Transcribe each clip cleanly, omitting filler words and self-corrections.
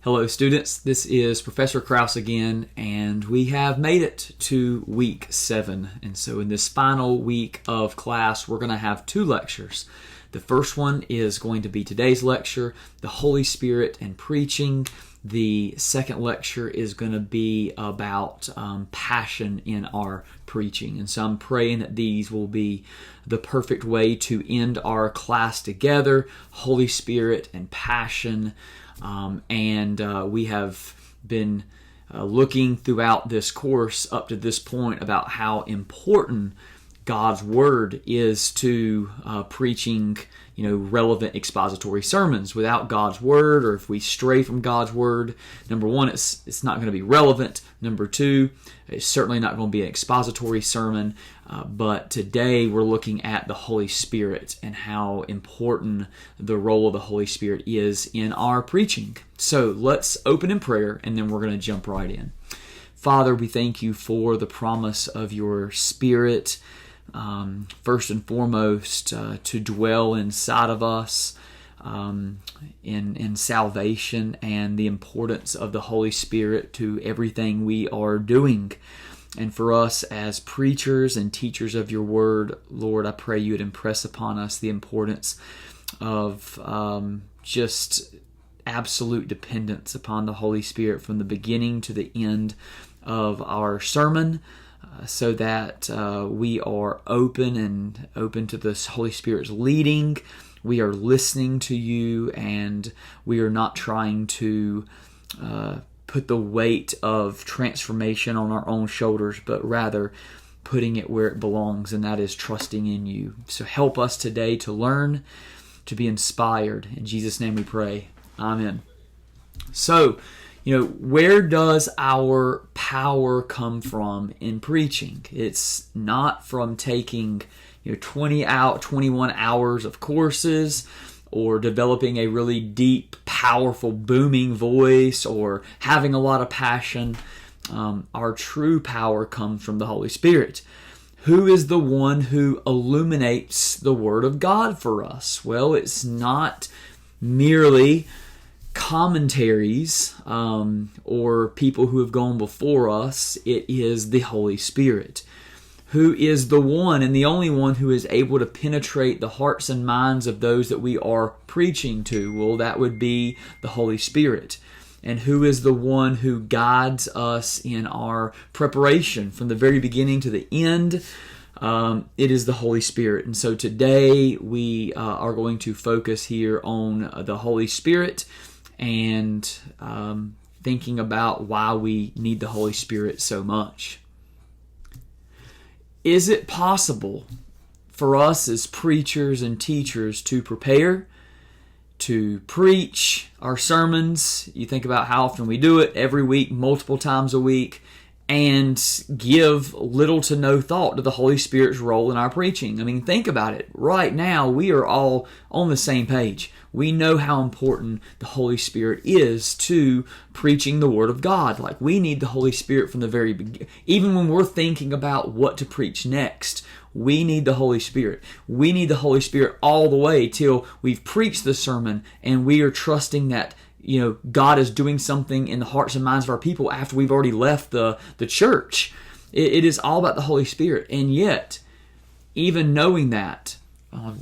Hello students, this is Professor Krause again, and we have made it to week 7. And so in this final week of class, we're going to have 2 lectures. The first one is going to be today's lecture, the Holy Spirit and Preaching. The second lecture is going to be about passion in our preaching. And so I'm praying that these will be the perfect way to end our class together, Holy Spirit and passion. We have been looking throughout this course up to this point about how important God's Word is to preaching, relevant expository sermons. Without God's Word, or if we stray from God's Word, number one, it's not going to be relevant. Number two, it's certainly not going to be an expository sermon. But today we're looking at the Holy Spirit and how important the role of the Holy Spirit is in our preaching. So let's open in prayer, and then we're going to jump right in. Father, we thank you for the promise of your Spirit, first and foremost, to dwell inside of us in salvation, and the importance of the Holy Spirit to everything we are doing. And for us as preachers and teachers of your word, Lord, I pray you would impress upon us the importance of just absolute dependence upon the Holy Spirit from the beginning to the end of our sermon, so that we are open to the Holy Spirit's leading. We are listening to you, and we are not trying to put the weight of transformation on our own shoulders, but rather putting it where it belongs, and that is trusting in you. So help us today to learn, to be inspired. In Jesus' name we pray. Amen. So, where does our power come from in preaching? It's not from taking 21 hours of courses, or developing a really deep, powerful, booming voice, or having a lot of passion. Our true power comes from the Holy Spirit. Who is the one who illuminates the Word of God for us? Well, it's not merely commentaries or people who have gone before us. It is the Holy Spirit, who is the one and the only one who is able to penetrate the hearts and minds of those that we are preaching to. Well, that would be the Holy Spirit. And who is the one who guides us in our preparation from the very beginning to the end? It is the Holy Spirit. And so today we are going to focus here on the Holy Spirit and thinking about why we need the Holy Spirit so much. Is it possible for us as preachers and teachers to prepare, to preach our sermons? You think about how often we do it, every week, multiple times a week, and give little to no thought to the Holy Spirit's role in our preaching. I mean, think about it. Right now, we are all on the same page. We know how important the Holy Spirit is to preaching the Word of God. Like, we need the Holy Spirit from the very beginning. Even when we're thinking about what to preach next, we need the Holy Spirit. We need the Holy Spirit all the way till we've preached the sermon and we are trusting that God is doing something in the hearts and minds of our people after we've already left the church. It is all about the Holy Spirit. And yet, even knowing that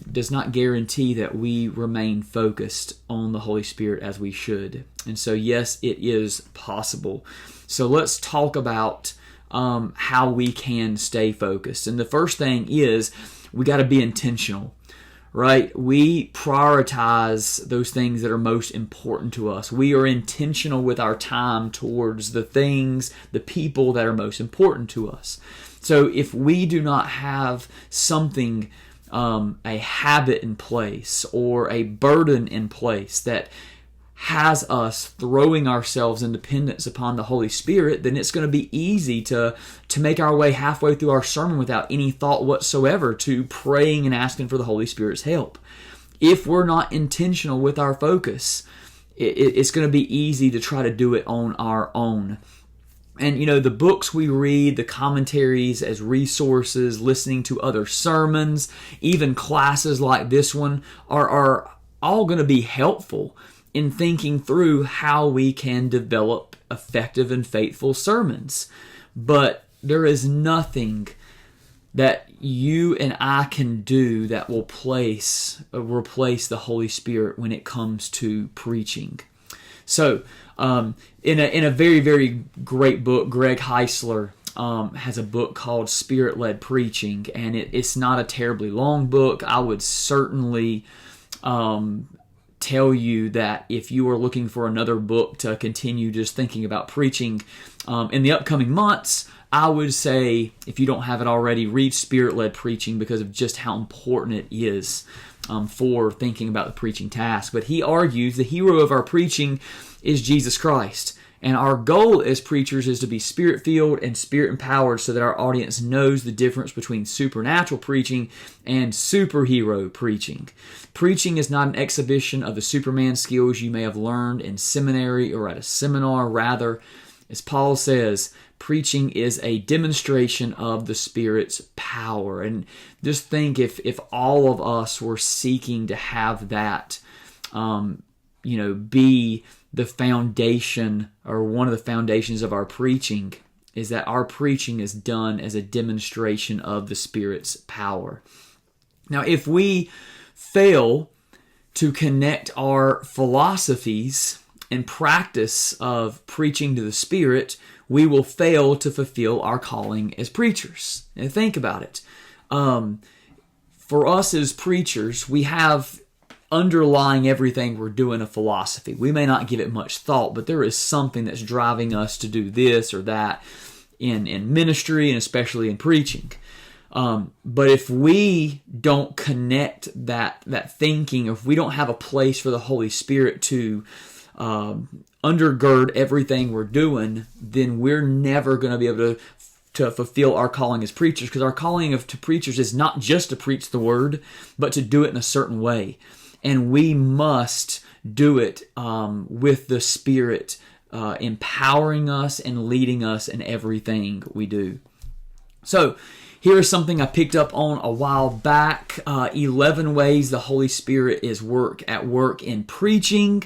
does not guarantee that we remain focused on the Holy Spirit as we should. And so, yes, it is possible. So let's talk about how we can stay focused. And the first thing is we got to be intentional. Right? We prioritize those things that are most important to us. We are intentional with our time towards the things, the people that are most important to us. So if we do not have something, a habit in place or a burden in place that has us throwing ourselves in dependence upon the Holy Spirit, then it's going to be easy to make our way halfway through our sermon without any thought whatsoever to praying and asking for the Holy Spirit's help. If we're not intentional with our focus, it's going to be easy to try to do it on our own. And the books we read, the commentaries as resources, listening to other sermons, even classes like this one are all going to be helpful in thinking through how we can develop effective and faithful sermons. But there is nothing that you and I can do that will replace the Holy Spirit when it comes to preaching. So, in a very, very great book, Greg Heisler has a book called Spirit-Led Preaching, and it's not a terribly long book. I would certainly tell you that if you are looking for another book to continue just thinking about preaching in the upcoming months, I would say, if you don't have it already, read Spirit-Led Preaching because of just how important it is for thinking about the preaching task. But he argues the hero of our preaching is Jesus Christ. And our goal as preachers is to be Spirit-filled and Spirit-empowered so that our audience knows the difference between supernatural preaching and superhero preaching. Preaching is not an exhibition of the Superman skills you may have learned in seminary or at a seminar. Rather, as Paul says, preaching is a demonstration of the Spirit's power. And just think if all of us were seeking to have that, be the foundation or one of the foundations of our preaching, is that our preaching is done as a demonstration of the Spirit's power. Now, if we fail to connect our philosophies and practice of preaching to the Spirit, we will fail to fulfill our calling as preachers. And think about it. For us as preachers, we have underlying everything we're doing a philosophy. We may not give it much thought, but there is something that's driving us to do this or that in ministry and especially in preaching. But if we don't connect that thinking, if we don't have a place for the Holy Spirit to undergird everything we're doing, then we're never going to be able to fulfill our calling as preachers, because our calling to preachers is not just to preach the Word, but to do it in a certain way. And we must do it with the Spirit empowering us and leading us in everything we do. So, here is something I picked up on a while back. 11 ways the Holy Spirit is at work in preaching.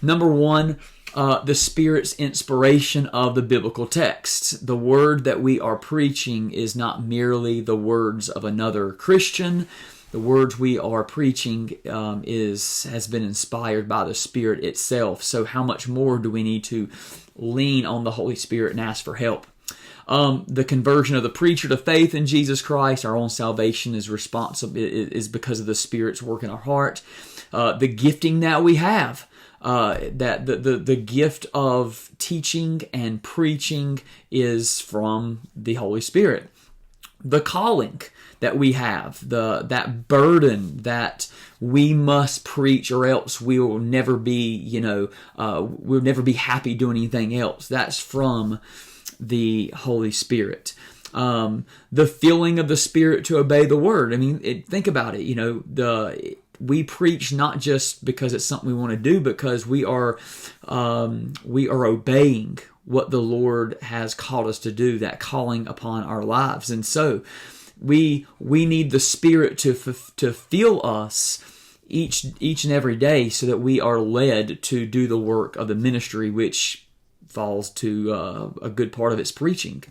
Number 1, the Spirit's inspiration of the biblical text. The word that we are preaching is not merely the words of another Christian. The words we are preaching has been inspired by the Spirit itself. So how much more do we need to lean on the Holy Spirit and ask for help? The conversion of the preacher to faith in Jesus Christ, our own salvation is because of the Spirit's work in our heart. The gifting that we have, that the gift of teaching and preaching is from the Holy Spirit. The calling that we have, that burden that we must preach, or else we will never be, we'll never be happy doing anything else. That's from the Holy Spirit. The filling of the Spirit to obey the Word. I mean, think about it. We preach not just because it's something we want to do, because we are obeying what the Lord has called us to do, that calling upon our lives. And so we need the Spirit to fill us each and every day, so that we are led to do the work of the ministry, which falls to a good part of its preaching.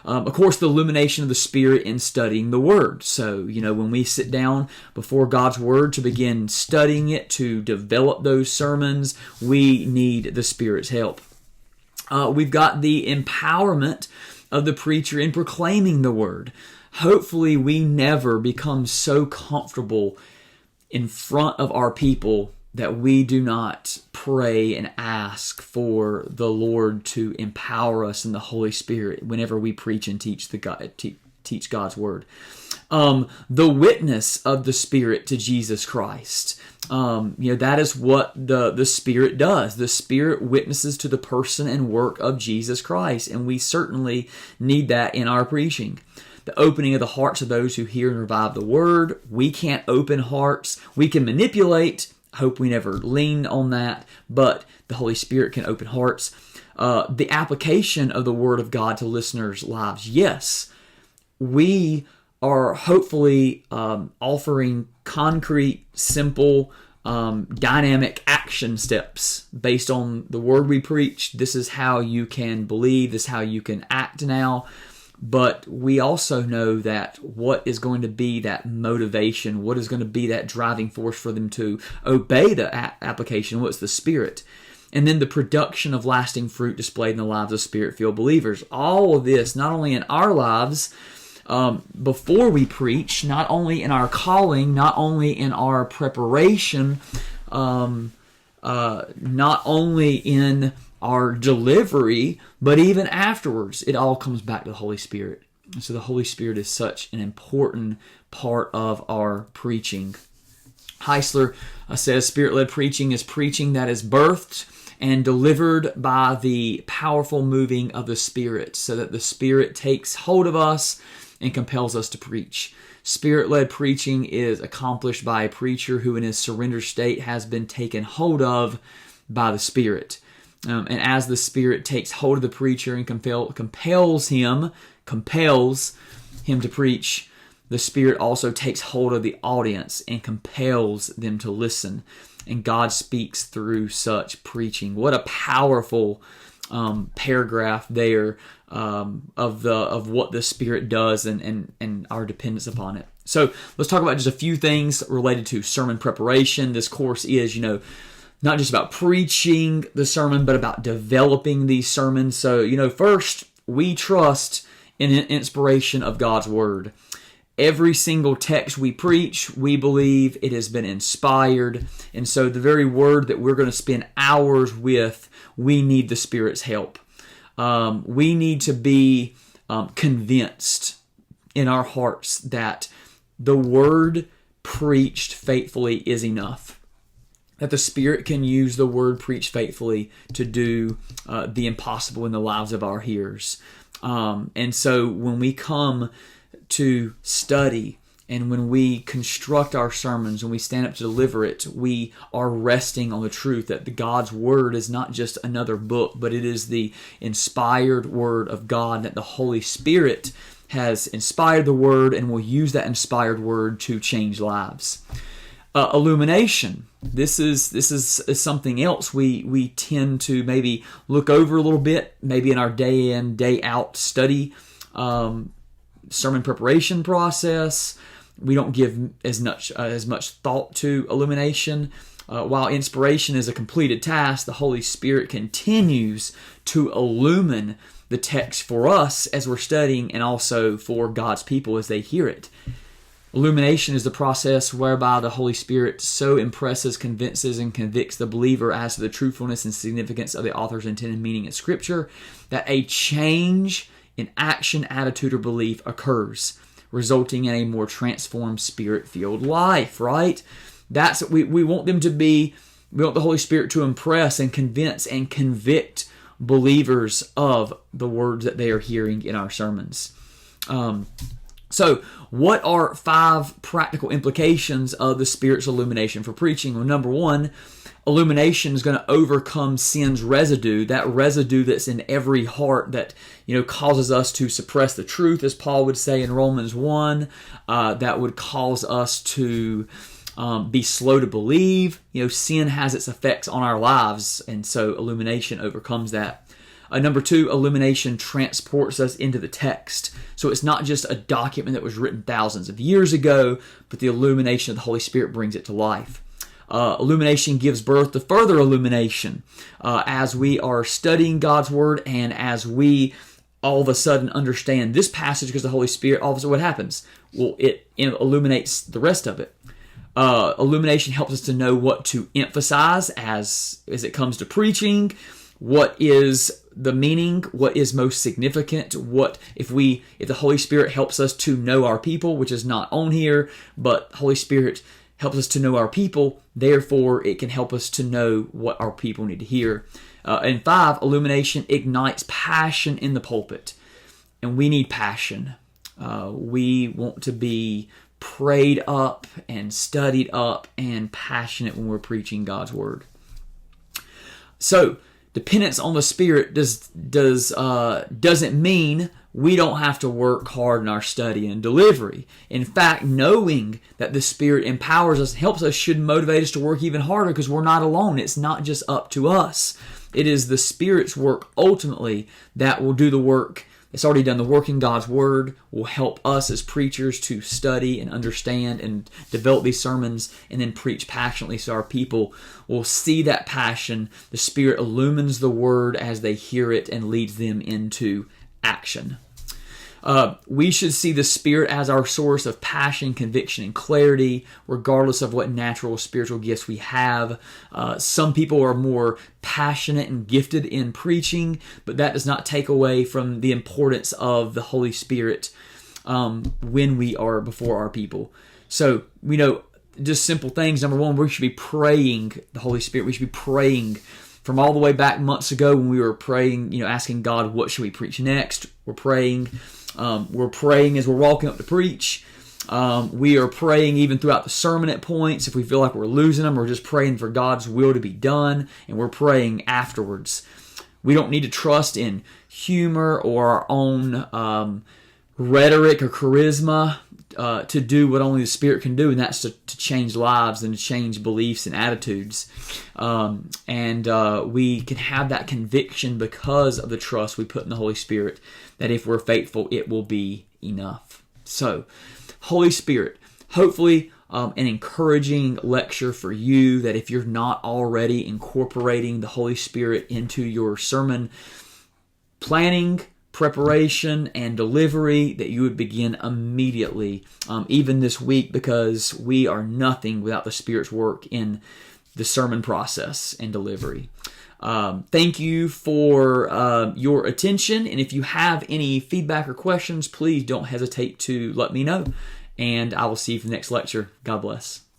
Of course, the illumination of the Spirit in studying the Word. So, when we sit down before God's Word to begin studying it, to develop those sermons, we need the Spirit's help. We've got the empowerment of the preacher in proclaiming the Word. Hopefully, we never become so comfortable in front of our people that we do not pray and ask for the Lord to empower us in the Holy Spirit whenever we preach and teach God's Word. The witness of the Spirit to Jesus Christ. That is what the Spirit does. The Spirit witnesses to the person and work of Jesus Christ, and we certainly need that in our preaching. The opening of the hearts of those who hear and revive the Word. We can't open hearts. We can manipulate. I hope we never lean on that, but the Holy Spirit can open hearts. The application of the Word of God to listeners' lives. Yes, we are hopefully offering concrete, simple dynamic action steps based on the word we preach. This is how you can believe. This is how you can act now. But we also know that what is going to be that motivation, what is going to be that driving force for them to obey the application, what's the Spirit. And then the production of lasting fruit displayed in the lives of Spirit-filled believers. All of this, not only in our lives, before we preach, not only in our calling, not only in our preparation, not only in our delivery, but even afterwards, it all comes back to the Holy Spirit. So the Holy Spirit is such an important part of our preaching. Heisler says Spirit-led preaching is preaching that is birthed and delivered by the powerful moving of the Spirit, so that the Spirit takes hold of us and compels us to preach. Spirit-led preaching is accomplished by a preacher who in his surrender state has been taken hold of by the Spirit. And as the Spirit takes hold of the preacher and compels him to preach, the Spirit also takes hold of the audience and compels them to listen. And God speaks through such preaching. What a powerful paragraph there of what the Spirit does and our dependence upon it. So let's talk about just a few things related to sermon preparation. This course is, not just about preaching the sermon, but about developing these sermons. So, first, we trust in the inspiration of God's Word. Every single text we preach, we believe it has been inspired. And so the very word that we're going to spend hours with, we need the Spirit's help. We need to be convinced in our hearts that the Word preached faithfully is enough. That the Spirit can use the Word preached faithfully to do the impossible in the lives of our hearers. And so when we come to study and when we construct our sermons, when we stand up to deliver it, we are resting on the truth that God's Word is not just another book, but it is the inspired Word of God, that the Holy Spirit has inspired the Word and will use that inspired Word to change lives. Illumination. This is something else we tend to maybe look over a little bit, maybe in our day in, day out study, sermon preparation process. We don't give as much thought to illumination. While inspiration is a completed task, the Holy Spirit continues to illumine the text for us as we're studying, and also for God's people as they hear it. Illumination is the process whereby the Holy Spirit so impresses, convinces, and convicts the believer as to the truthfulness and significance of the author's intended meaning in Scripture that a change in action, attitude, or belief occurs, resulting in a more transformed, Spirit-filled life, right? That's what we want them to be. We want the Holy Spirit to impress and convince and convict believers of the words that they are hearing in our sermons. So, what are 5 practical implications of the Spirit's illumination for preaching? Well, number 1, illumination is going to overcome sin's residue, that residue that's in every heart that causes us to suppress the truth, as Paul would say in Romans 1, that would cause us to be slow to believe. Sin has its effects on our lives, and so illumination overcomes that. Number 2, illumination transports us into the text. So it's not just a document that was written thousands of years ago, but the illumination of the Holy Spirit brings it to life. Illumination gives birth to further illumination as we are studying God's Word, and as we all of a sudden understand this passage because the Holy Spirit, all of a sudden what happens? Well, it illuminates the rest of it. Illumination helps us to know what to emphasize as it comes to preaching. What is the meaning? What is most significant? If the Holy Spirit helps us to know our people, which is not on here, but Holy Spirit helps us to know our people, therefore it can help us to know what our people need to hear. And 5, illumination ignites passion in the pulpit. And we need passion. We want to be prayed up and studied up and passionate when we're preaching God's Word. So, dependence on the Spirit doesn't mean we don't have to work hard in our study and delivery. In fact, knowing that the Spirit empowers us, helps us, should motivate us to work even harder because we're not alone. It's not just up to us. It is the Spirit's work ultimately that will do the work. It's already done the work in God's Word, will help us as preachers to study and understand and develop these sermons and then preach passionately so our people will see that passion. The Spirit illumines the Word as they hear it and leads them into action. We should see the Spirit as our source of passion, conviction, and clarity, regardless of what natural spiritual gifts we have. Some people are more passionate and gifted in preaching, but that does not take away from the importance of the Holy Spirit when we are before our people. So, just simple things. Number one, we should be praying the Holy Spirit. We should be praying from all the way back months ago when we were praying, asking God, what should we preach next? We're praying as we're walking up to preach. We are praying even throughout the sermon at points. If we feel like we're losing them, we're just praying for God's will to be done, and we're praying afterwards. We don't need to trust in humor or our own rhetoric or charisma to do what only the Spirit can do, and that's to change lives and to change beliefs and attitudes. We can have that conviction because of the trust we put in the Holy Spirit that if we're faithful, it will be enough. So, Holy Spirit, hopefully an encouraging lecture for you, that if you're not already incorporating the Holy Spirit into your sermon planning, preparation, and delivery, that you would begin immediately, even this week, because we are nothing without the Spirit's work in the sermon process and delivery. Thank you for your attention, and if you have any feedback or questions, please don't hesitate to let me know, and I will see you for the next lecture. God bless.